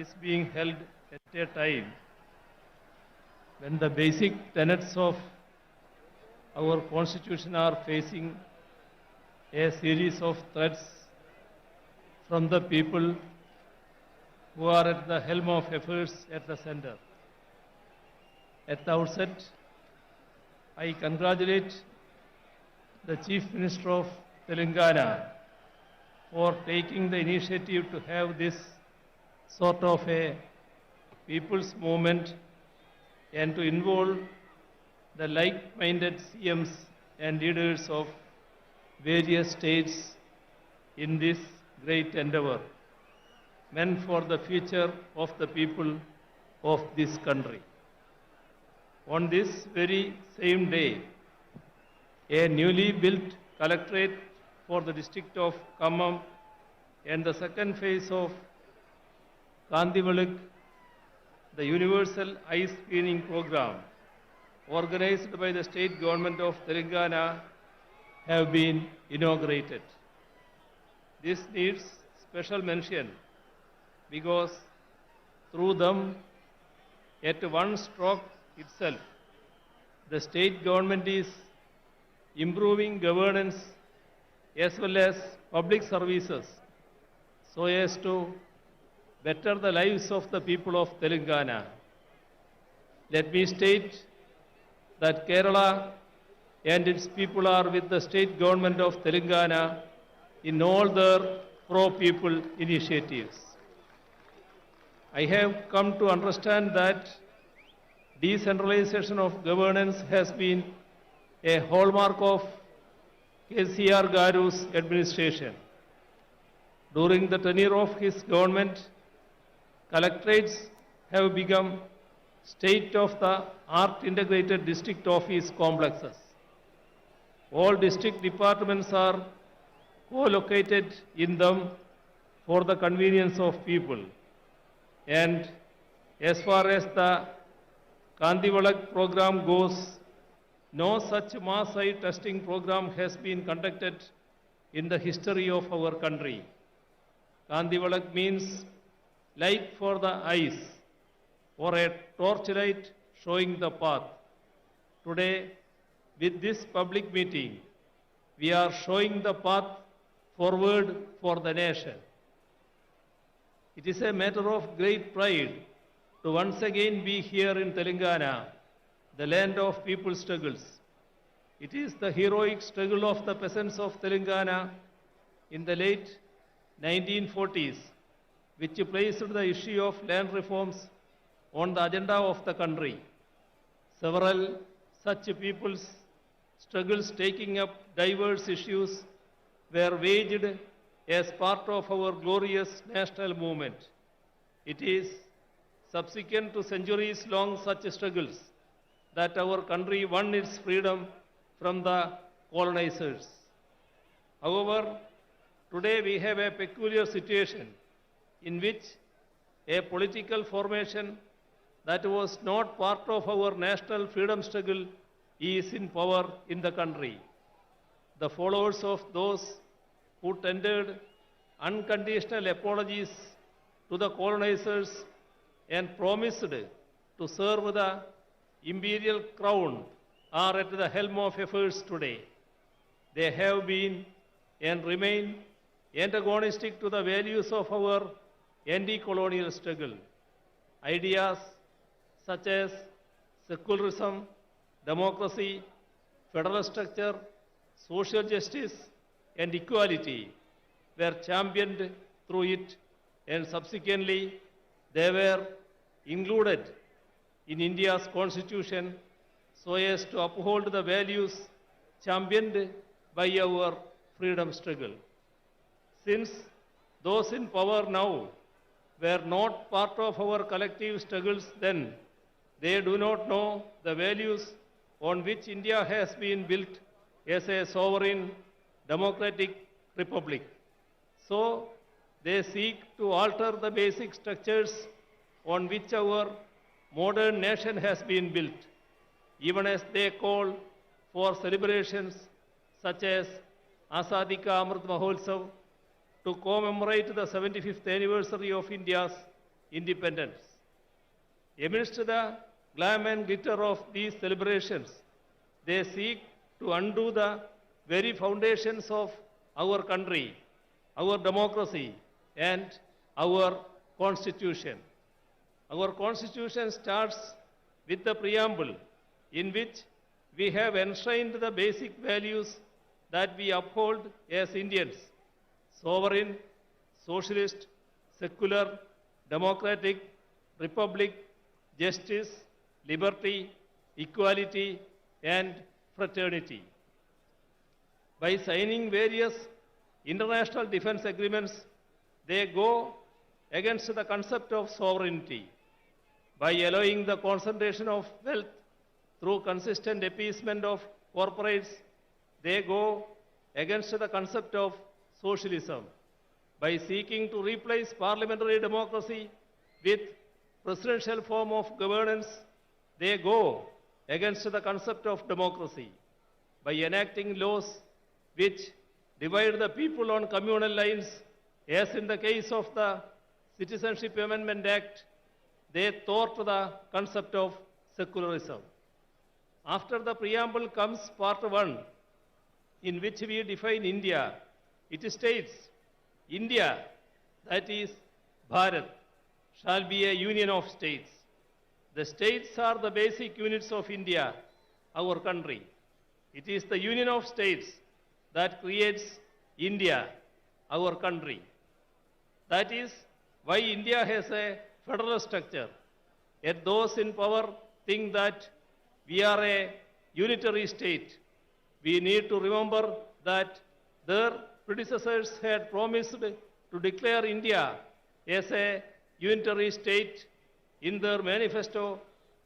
is being held at a time when the basic tenets of our Constitution are facing a series of threats from the people who are at the helm of affairs at the center. At the outset, I congratulate the Chief Minister of Telangana for taking the initiative to have this sort of a people's movement and to involve the like-minded CMs and leaders of various states in this great endeavor meant for the future of the people of this country. On this very same day, a newly built collectorate for the district of Khammam and the second phase of Kandivaluk, the Universal Eye Screening Program, organized by the state government of Telangana, have been inaugurated. This needs special mention because through them, at one stroke itself, the state government is improving governance as well as public services so as to better the lives of the people of Telangana. Let me state that Kerala and its people are with the state government of Telangana in all their pro-people initiatives. I have come to understand that decentralization of governance has been a hallmark of KCR Garu's administration. During the tenure of his government, collectorates have become state-of-the-art integrated district office complexes. All district departments are co-located in them for the convenience of people. And as far as the Kandivalak program goes, no such mass eye testing program has been conducted in the history of our country. Kandivalak means light for the eyes, or a torchlight showing the path. Today, with this public meeting, we are showing the path forward for the nation. It is a matter of great pride to once again be here in Telangana, the land of people's struggles. It is the heroic struggle of the peasants of Telangana in the late 1940s which placed the issue of land reforms on the agenda of the country. Several such people's struggles taking up diverse issues were waged as part of our glorious national movement. It is subsequent to centuries-long such struggles that our country won its freedom from the colonizers. However, today we have a peculiar situation in which a political formation that was not part of our national freedom struggle is in power in the country. The followers of those who tendered unconditional apologies to the colonizers and promised to serve the imperial crown are at the helm of affairs today. They have been and remain antagonistic to the values of our anti-colonial struggle. Ideas such as secularism, democracy, federal structure, social justice, and equality were championed through it, and subsequently they were included in India's constitution so as to uphold the values championed by our freedom struggle. Since those in power now were not part of our collective struggles then, they do not know the values on which India has been built as a sovereign democratic republic. So, they seek to alter the basic structures on which our modern nation has been built, even as they call for celebrations such as Azadi Ka Amrit Mahotsav to commemorate the 75th anniversary of India's independence. Amidst the glam and glitter of these celebrations, they seek to undo the very foundations of our country, our democracy, and our constitution. Our constitution starts with the preamble in which we have enshrined the basic values that we uphold as Indians: sovereign, socialist, secular, democratic, republic, justice, liberty, equality, and fraternity. By signing various international defense agreements, they go against the concept of sovereignty. By allowing the concentration of wealth through consistent appeasement of corporates, they go against the concept of socialism. By seeking to replace parliamentary democracy with presidential form of governance, they go against the concept of democracy. By enacting laws which divide the people on communal lines, as in the case of the Citizenship Amendment Act, they thwart the concept of secularism. After the preamble comes part 1, in which we define India. It states, India, that is Bharat, shall be a union of states. The states are the basic units of India, our country. It is the union of states that creates India, our country. That is why India has a federal structure. Yet those in power think that we are a unitary state. We need to remember that their predecessors had promised to declare India as a unitary state in their manifesto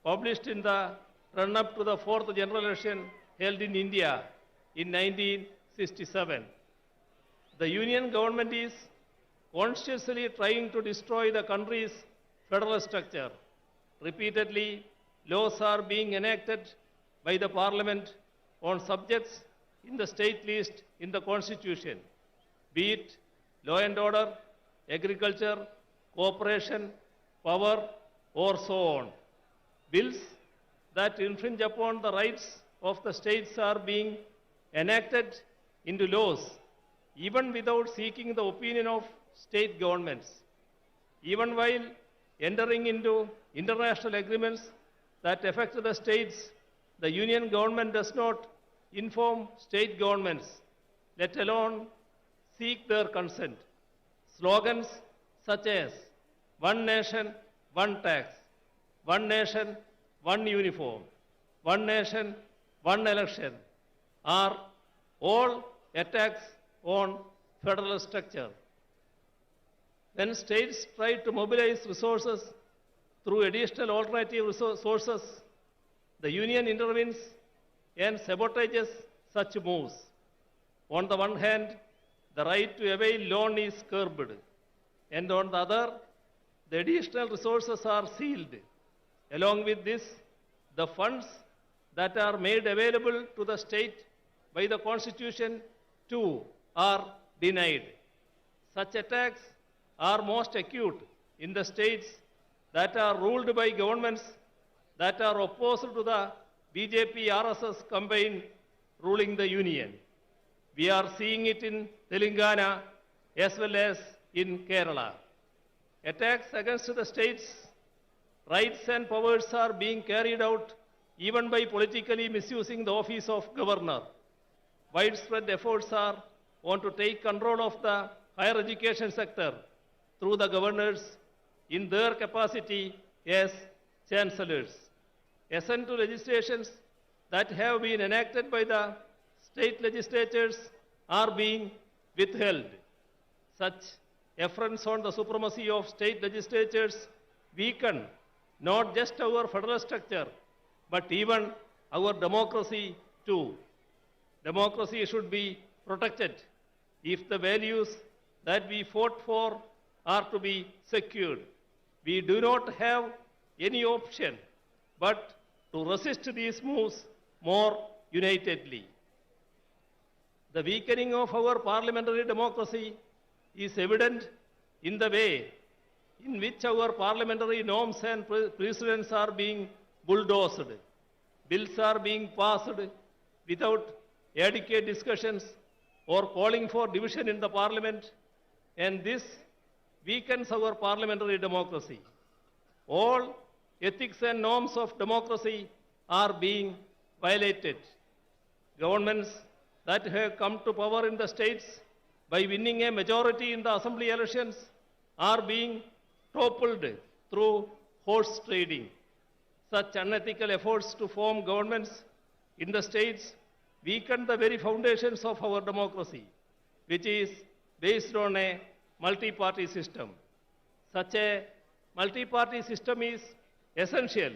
published in the run-up to the 4th general election held in India in 1967. The union government is consciously trying to destroy the country's federal structure. Repeatedly, laws are being enacted by the parliament on subjects in the state list in the constitution, be it law and order, agriculture, cooperation, power, or so on. Bills that infringe upon the rights of the states are being enacted into laws, even without seeking the opinion of state governments. Even while entering into international agreements that affect the states, the union government does not inform state governments, let alone seek their consent. Slogans such as one nation, one tax, one nation, one uniform, one nation, one election are all attacks on federal structure. When states try to mobilize resources through additional alternative sources, the union intervenes and sabotages such moves. On the one hand, the right to avail loan is curbed, and on the other, the additional resources are sealed. Along with this, the funds that are made available to the state by the Constitution too are denied. Such attacks are most acute in the states that are ruled by governments that are opposed to the BJP-RSS campaign ruling the union. We are seeing it in Telangana as well as in Kerala. Attacks against the states' rights and powers are being carried out even by politically misusing the office of governor. Widespread efforts are on to take control of the higher education sector through the governors in their capacity as chancellors. Assent to legislations that have been enacted by the state legislatures are being withheld. Such affronts on the supremacy of state legislatures weaken not just our federal structure, but even our democracy too. Democracy should be protected if the values that we fought for are to be secured. We do not have any option but to resist these moves more unitedly. The weakening of our parliamentary democracy is evident in the way in which our parliamentary norms and precedents are being bulldozed. Bills are being passed without adequate discussions or calling for division in the parliament, and this weakens our parliamentary democracy. All ethics and norms of democracy are being violated. Governments that have come to power in the states by winning a majority in the assembly elections are being toppled through horse trading. Such unethical efforts to form governments in the states weaken the very foundations of our democracy, which is based on a multi-party system. Such a multi-party system is essential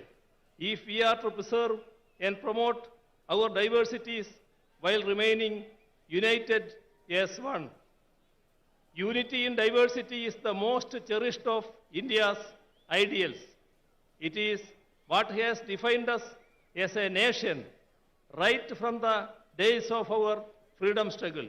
if we are to preserve and promote our diversities while remaining united as one. Unity in diversity is the most cherished of India's ideals. It is what has defined us as a nation right from the days of our freedom struggle.